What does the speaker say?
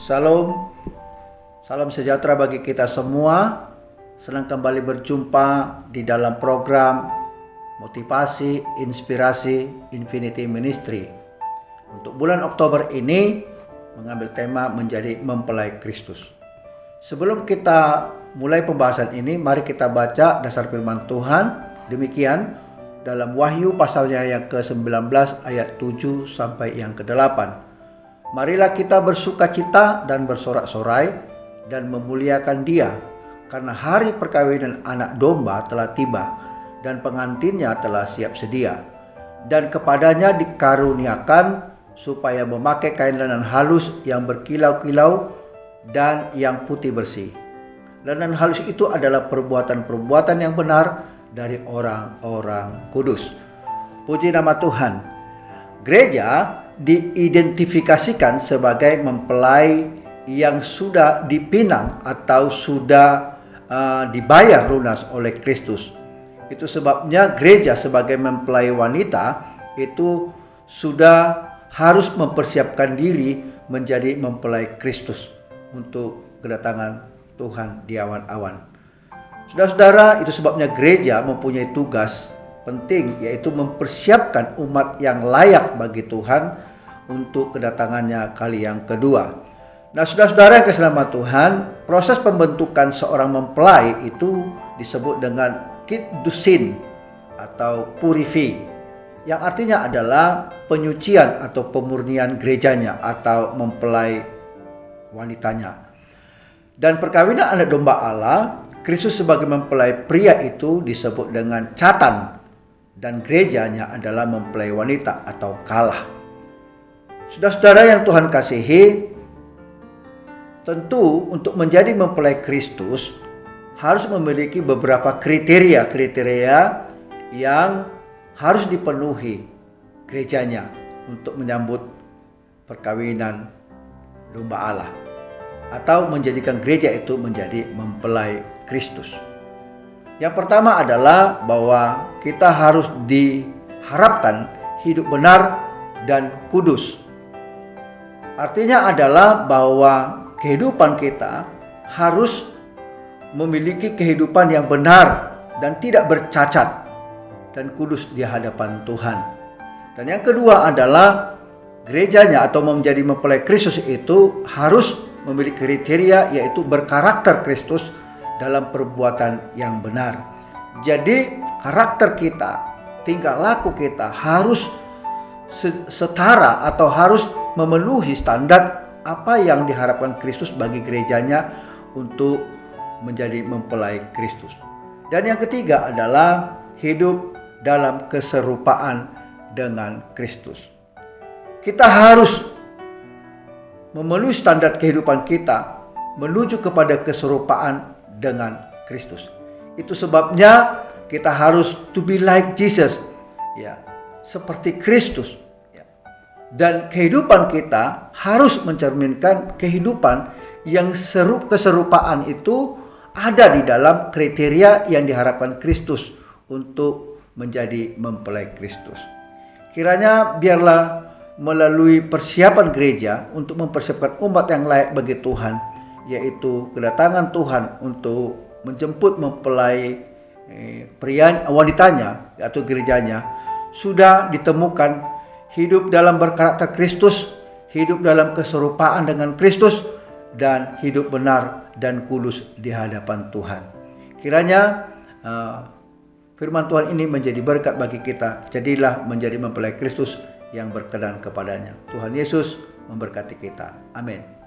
Salam, salam sejahtera bagi kita semua. Senang kembali berjumpa di dalam program Motivasi Inspirasi Infinity Ministry. Untuk bulan Oktober ini mengambil tema menjadi mempelai Kristus. Sebelum kita mulai pembahasan ini, mari kita baca dasar firman Tuhan. Demikian dalam Wahyu pasalnya yang ke-19 ayat 7 sampai yang ke-8. Marilah kita bersukacita dan bersorak-sorai dan memuliakan Dia, karena hari perkawinan anak domba telah tiba dan pengantinnya telah siap sedia. Dan kepadanya dikaruniakan supaya memakai kain lenan halus yang berkilau-kilau dan yang putih bersih. Lenan halus itu adalah perbuatan-perbuatan yang benar dari orang-orang kudus. Puji nama Tuhan. Gereja diidentifikasikan sebagai mempelai yang sudah dipinang atau sudah dibayar lunas oleh Kristus. Itu sebabnya gereja sebagai mempelai wanita itu sudah harus mempersiapkan diri menjadi mempelai Kristus untuk kedatangan Tuhan di awan-awan. Saudara-saudara, itu sebabnya gereja mempunyai tugas penting, yaitu mempersiapkan umat yang layak bagi Tuhan untuk kedatangannya kali yang kedua. Nah, saudara-saudara yang kasih nama Tuhan, proses pembentukan seorang mempelai itu disebut dengan kiddusin atau purifi, yang artinya adalah penyucian atau pemurnian gerejanya atau mempelai wanitanya. Dan perkawinan anak domba Allah, Kristus sebagai mempelai pria itu disebut dengan catan, dan gerejanya adalah mempelai wanita atau kalah. Saudara-saudara yang Tuhan kasihi, tentu untuk menjadi mempelai Kristus harus memiliki beberapa kriteria yang harus dipenuhi gerejanya untuk menyambut perkawinan domba Allah atau menjadikan gereja itu menjadi mempelai Kristus. Yang pertama adalah bahwa kita harus diharapkan hidup benar dan kudus. Artinya adalah bahwa kehidupan kita harus memiliki kehidupan yang benar dan tidak bercacat dan kudus di hadapan Tuhan. Dan yang kedua adalah gerejanya atau menjadi mempelai Kristus itu harus memiliki kriteria, yaitu berkarakter Kristus dalam perbuatan yang benar. Jadi karakter kita, tingkah laku kita harus setara atau harus memenuhi standar apa yang diharapkan Kristus bagi gerejanya untuk menjadi mempelai Kristus. Dan yang ketiga adalah hidup dalam keserupaan dengan Kristus. Kita harus memenuhi standar kehidupan kita menuju kepada keserupaan dengan Kristus. Itu sebabnya kita harus to be like Jesus, ya, seperti Kristus. Dan kehidupan kita harus mencerminkan kehidupan yang keserupaan itu ada di dalam kriteria yang diharapkan Kristus untuk menjadi mempelai Kristus. Kiranya biarlah melalui persiapan gereja untuk mempersiapkan umat yang layak bagi Tuhan, yaitu kedatangan Tuhan untuk menjemput mempelai wanitanya atau gerejanya, sudah ditemukan hidup dalam berkarakter Kristus, hidup dalam keserupaan dengan Kristus, dan hidup benar dan kudus di hadapan Tuhan. Kiranya firman Tuhan ini menjadi berkat bagi kita. Jadilah menjadi mempelai Kristus yang berkenan kepadanya. Tuhan Yesus memberkati kita. Amin.